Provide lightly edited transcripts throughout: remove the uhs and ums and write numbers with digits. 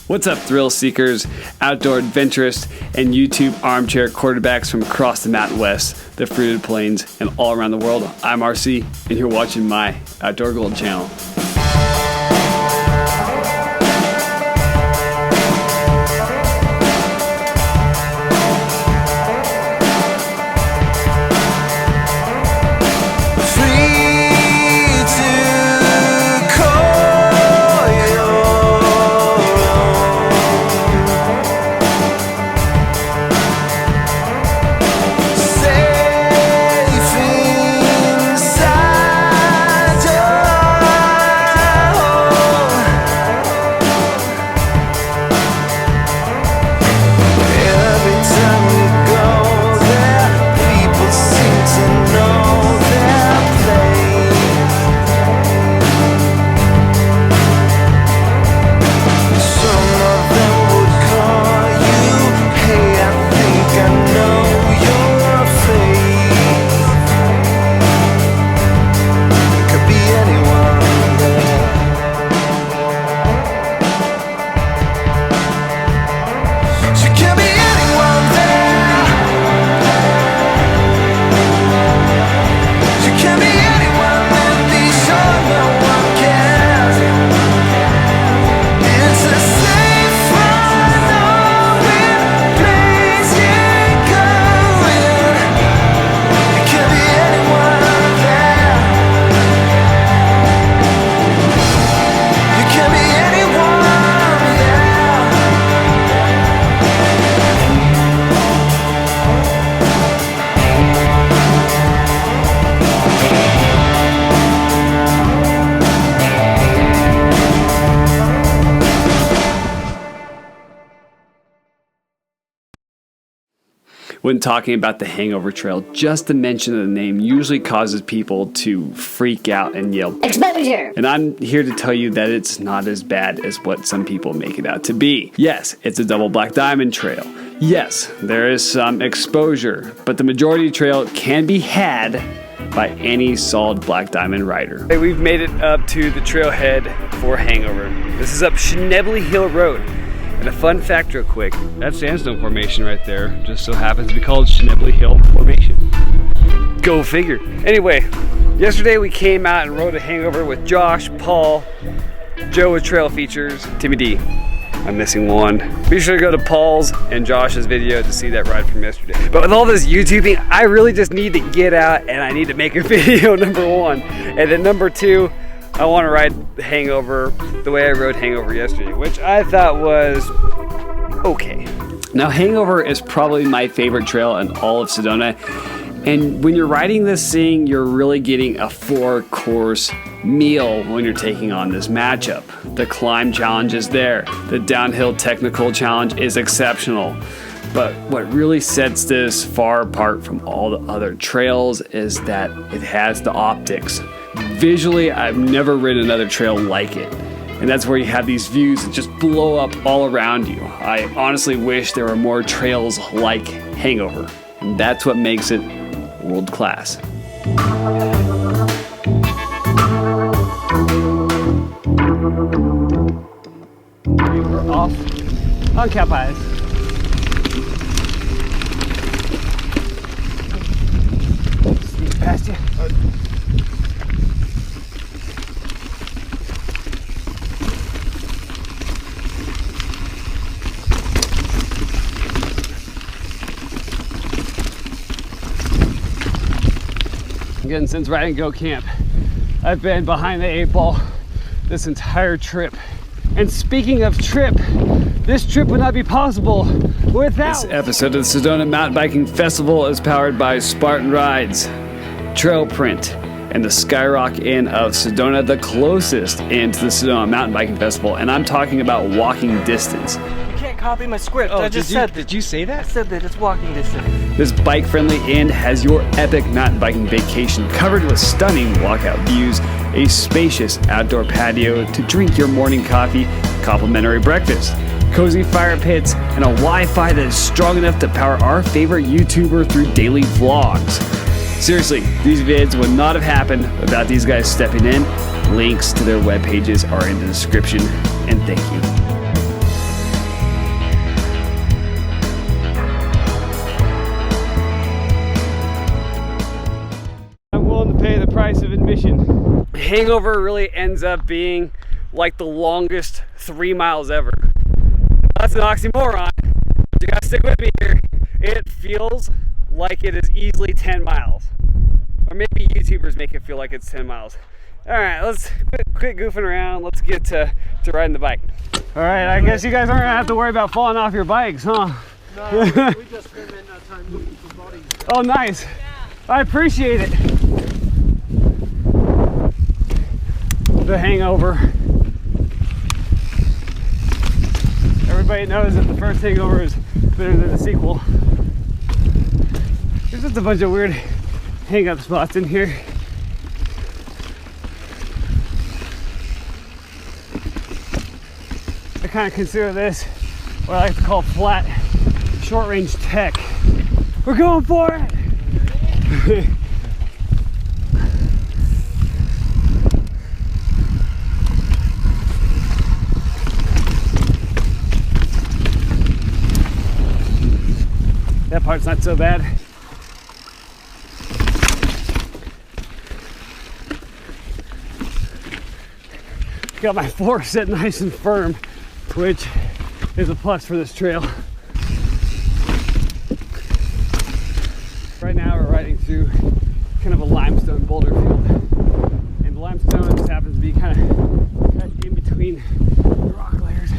What's up, thrill seekers, outdoor adventurists, and YouTube armchair quarterbacks from across the Mountain West, the fruited plains, and all around the world? I'm RC, and you're watching my Outdoor Gold channel. When talking about the Hangover Trail, just the mention of the name usually causes people to freak out and yell, "Exposure!" And I'm here to tell you that it's not as bad as what some people make it out to be. Yes, it's a double black diamond trail. Yes, there is some exposure, but the majority of the trail can be had by any solid black diamond rider. Hey, we've made it up to the trailhead for Hangover. This is up Schnebly Hill Road. And a fun fact real quick, that sandstone formation right there just so happens to be called Schnebly Hill Formation. Go figure. Anyway, yesterday we came out and rode a Hangover with Josh, Paul, Joe with Trail Features, Timmy D. I'm missing one. Be sure to go to Paul's and Josh's video to see that ride from yesterday. But with all this YouTubing, I really just need to get out and I need to make a video, number one. And then number two, I want to ride Hangover the way I rode Hangover yesterday, which I thought was okay. Now, Hangover is probably my favorite trail in all of Sedona. And when you're riding this thing, you're really getting a 4-course meal when you're taking on this matchup. The climb challenge is there. The downhill technical challenge is exceptional. But what really sets this far apart from all the other trails is that it has the optics. Visually, I've never ridden another trail like it. And that's where you have these views that just blow up all around you. I honestly wish there were more trails like Hangover. And that's what makes it world class. We're off on Cap Eyes. Sneak past you. Again, since Ride and Go Camp, I've been behind the 8 ball this entire trip. And speaking of trip, this trip would not be possible without... This episode of the Sedona Mountain Biking Festival is powered by Spartan Rides, Trail Print, and the Skyrock Inn of Sedona, the closest inn to the Sedona Mountain Biking Festival. And I'm talking about walking distance. Copy my script. Oh, I just said. Did you say that? I said that it's walking distance. This bike-friendly inn has your epic mountain biking vacation covered with stunning walkout views, a spacious outdoor patio to drink your morning coffee, complimentary breakfast, cozy fire pits, and a Wi-Fi that is strong enough to power our favorite YouTuber through daily vlogs. Seriously, these vids would not have happened without these guys stepping in. Links to their web pages are in the description, and thank you. definition. Hangover really ends up being like the longest 3 miles ever. That's an oxymoron, but you gotta stick with me here. It feels like it is easily 10 miles. Or maybe YouTubers make it feel like it's 10 miles. All right, let's quit goofing around. Let's get to riding the bike. All right, I guess you guys aren't gonna have to worry about falling off your bikes, huh? No, we just spend that time looking for bodies. Oh, nice. Yeah. I appreciate it. The hangover. Everybody knows that the first hangover is better than the sequel. There's just a bunch of weird hang-up spots in here. I kind of consider this what I like to call flat, short-range tech. We're going for it! That part's not so bad. Got my floor set nice and firm, which is a plus for this trail. Right now we're riding through kind of a limestone boulder field. And the limestone just happens to be kind of cut in between the rock layers.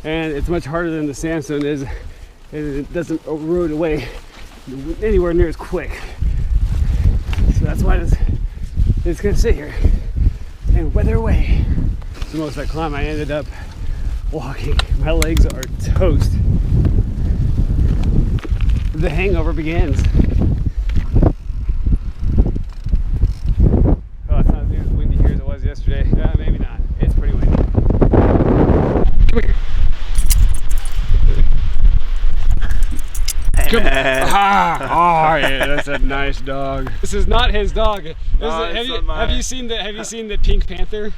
And it's much harder than the sandstone is, and it doesn't erode away anywhere near as quick. So that's why it's gonna sit here and weather away. The most I climb, I ended up walking. My legs are toast. The hangover begins. Oh, it's not as windy here as it was yesterday. Maybe not. It's pretty windy. Come here. Come on. Oh yeah, that's a nice dog. This is not his dog. Have you seen the Pink Panther?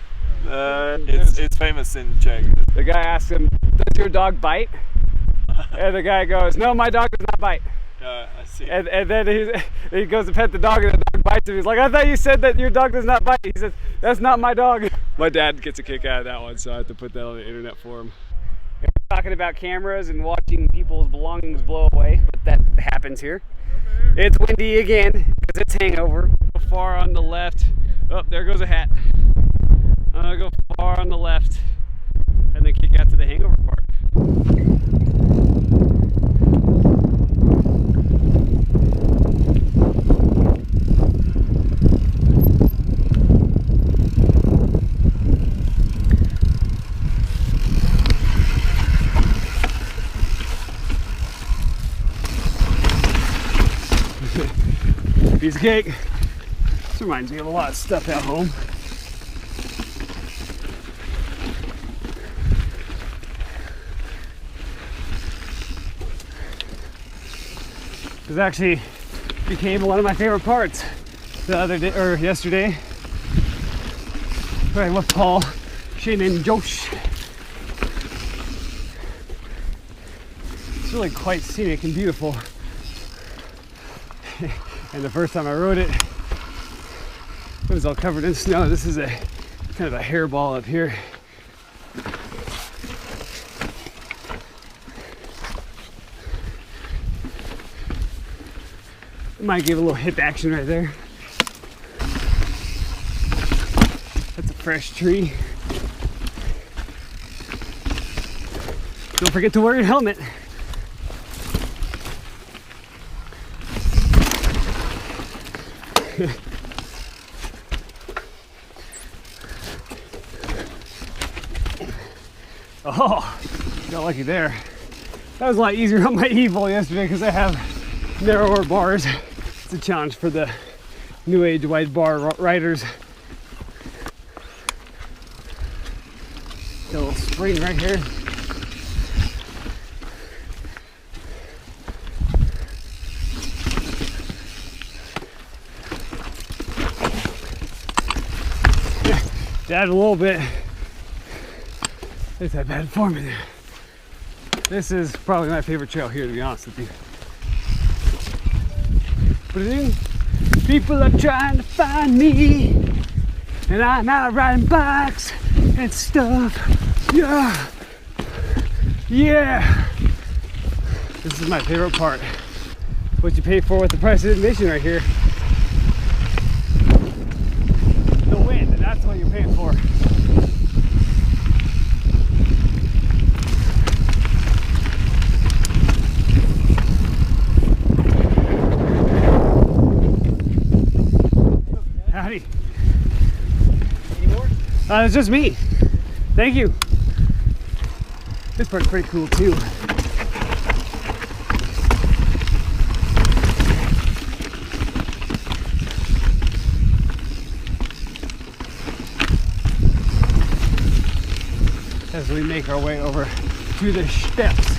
It's famous in Czech. The guy asks him, "Does your dog bite?" And the guy goes, "No, my dog does not bite." I see. And then he goes to pet the dog, and the dog bites him. He's like, "I thought you said that your dog does not bite." He says, "That's not my dog." My dad gets a kick out of that one, so I have to put that on the internet for him. And we're talking about cameras and watching people's belongings blow away, but that happens here. It's windy again because it's hangover. Far on the left. Oh, there goes a hat. I'm gonna go far on the left and then kick out to the hangover part. Piece of cake. This reminds me of a lot of stuff at home. This actually became one of my favorite parts the other day, or yesterday. Right with Paul, Shane, and Josh. It's really quite scenic and beautiful. And the first time I rode it, it was all covered in snow. This is a kind of a hairball up here. It might give a little hip action right there. That's a fresh tree. Don't forget to wear your helmet. Oh, got lucky there. That was a lot easier on my Evil yesterday because I have narrower bars. It's a challenge for the new age wide bar riders. Got a little spring right here. To add a little bit, there's that bad form in there. This is probably my favorite trail here, to be honest with you. But People are trying to find me, and I'm out riding bikes and stuff. Yeah, yeah. This is my favorite part. What you pay for with the price of admission right here. The wind, and that's what you're paying for. Howdy. Any more? It's just me. Thank you. This part's pretty cool too. As we make our way over to the steps.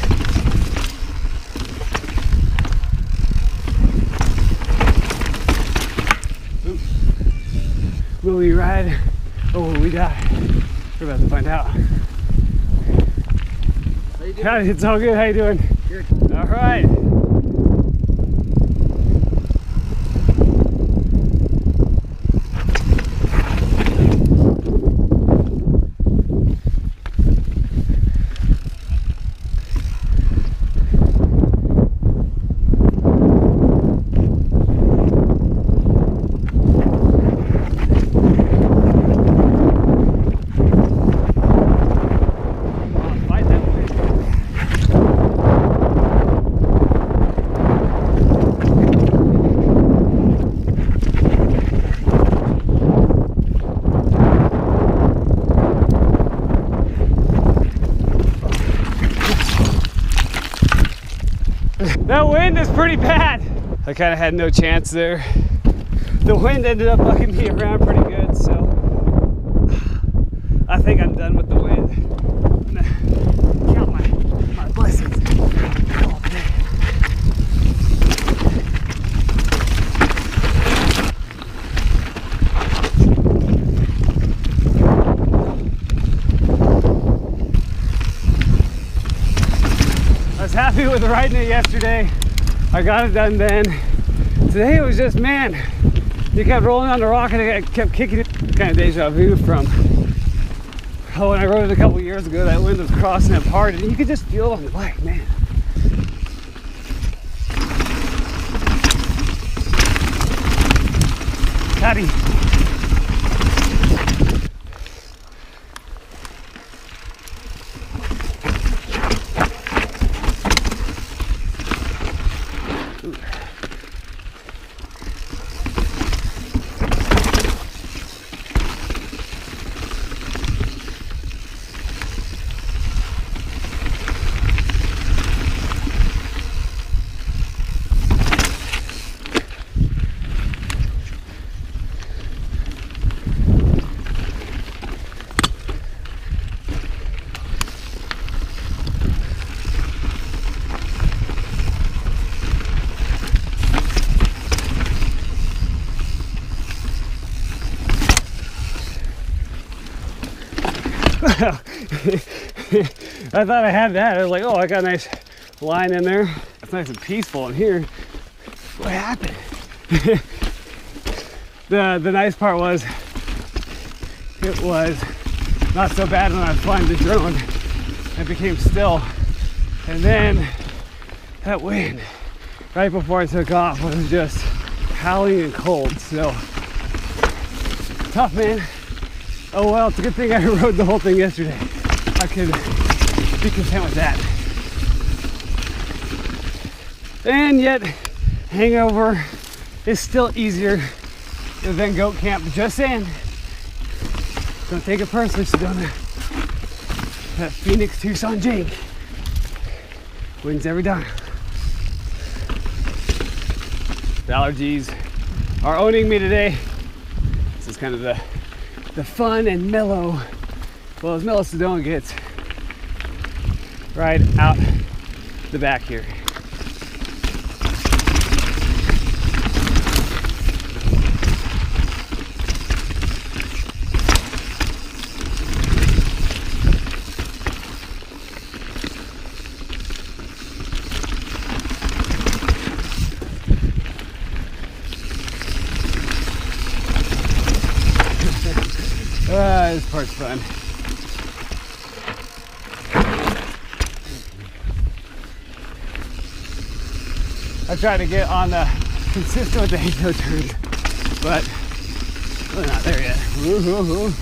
Will we ride or will we die? We're about to find out. How you doing? Howdy, it's all good. How you doing? Good. All right. That wind is pretty bad. I kind of had no chance there. The wind ended up bucking me around pretty good, so I think I'm done with the wind. I'm gonna count my blessings. All day. I was happy with riding it yesterday. I got it done then. Today it was just, man, you kept rolling on the rock and I kept kicking it. Kind of deja vu from when I rode it a couple years ago. That wind was crossing up hard and you could just feel it on the bike, man. Howdy. I thought I had that. I was like, oh, I got a nice line in there. It's nice and peaceful in here. What happened? The nice part was it was not so bad when I was flying the drone. It became still. And then that wind right before I took off was just howling and cold. So tough, man. Oh well, it's a good thing I rode the whole thing yesterday. I could be content with that. And yet, Hangover is still easier than goat camp. Just saying. Don't take it personally, Sedona. That Phoenix Tucson Jake wins every time. The allergies are owning me today. This is kind of the fun and mellow, well, as mellow as Sedona gets, right out the back here. fun. I tried to get on the consistent with the halo turns, but we're not there yet. Woo-hoo-hoo.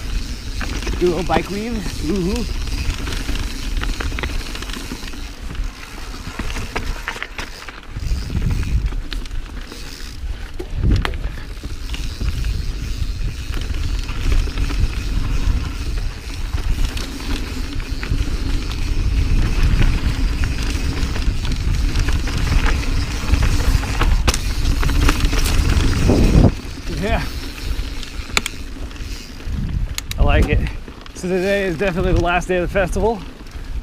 Do a little bike weave. Woo-hoo. Yeah, I like it. So today is definitely the last day of the festival.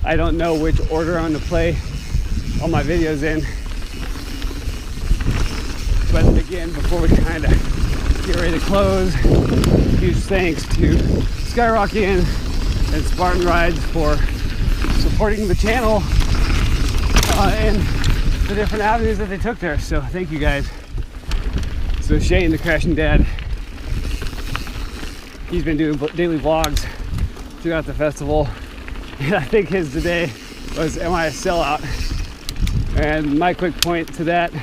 I don't know which order I'm going to play all my videos in. But again, before we kind of get ready to close, huge thanks to Skyrockin and Spartan Rides for supporting the channel and the different avenues that they took there. So thank you guys. So Shane, the crashing dad, he's been doing daily vlogs throughout the festival, and I think his today was, am I a sellout? And my quick point to that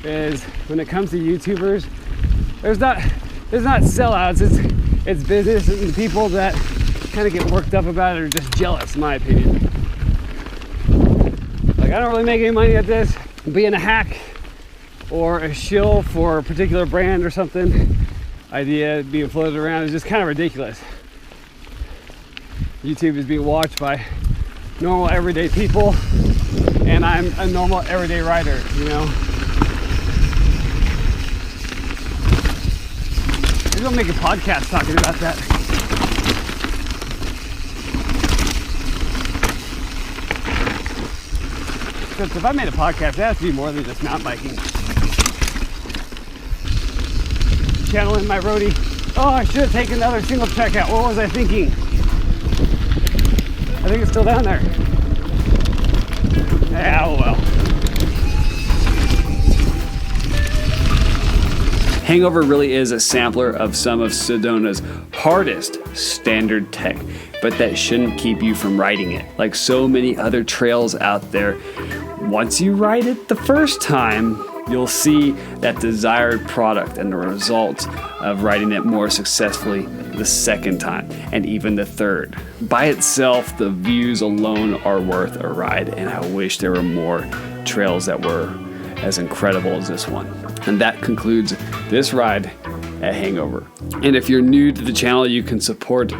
is, when it comes to YouTubers, there's not sellouts, it's business, and the people that kind of get worked up about it are just jealous, in my opinion. Like, I don't really make any money at this. Being a hack or a shill for a particular brand or something, idea being floated around is just kind of ridiculous. YouTube is being watched by normal everyday people, and I'm a normal everyday rider, you know. Maybe I'll make a podcast talking about that. Because if I made a podcast, it has to be more than just mountain biking. Channeling my roadie. Oh, I should have taken another single checkout. What was I thinking? I think it's still down there. Yeah, oh well. Hangover really is a sampler of some of Sedona's hardest standard tech, but that shouldn't keep you from riding it. Like so many other trails out there, once you ride it the first time, you'll see that desired product and the results of riding it more successfully the second time and even the third. By itself, the views alone are worth a ride, and I wish there were more trails that were as incredible as this one. And that concludes this ride at Hangover. And if you're new to the channel, you can support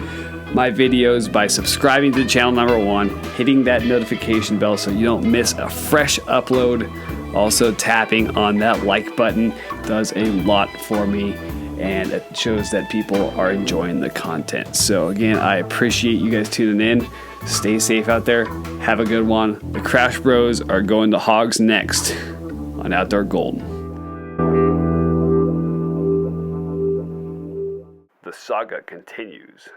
my videos by subscribing to the channel, #1, hitting that notification bell so you don't miss a fresh upload. Also, tapping on that like button does a lot for me, and it shows that people are enjoying the content. So again, I appreciate you guys tuning in. Stay safe out there. Have a good one. The Crash Bros are going to Hogs next on Outdoor Gold. The saga continues.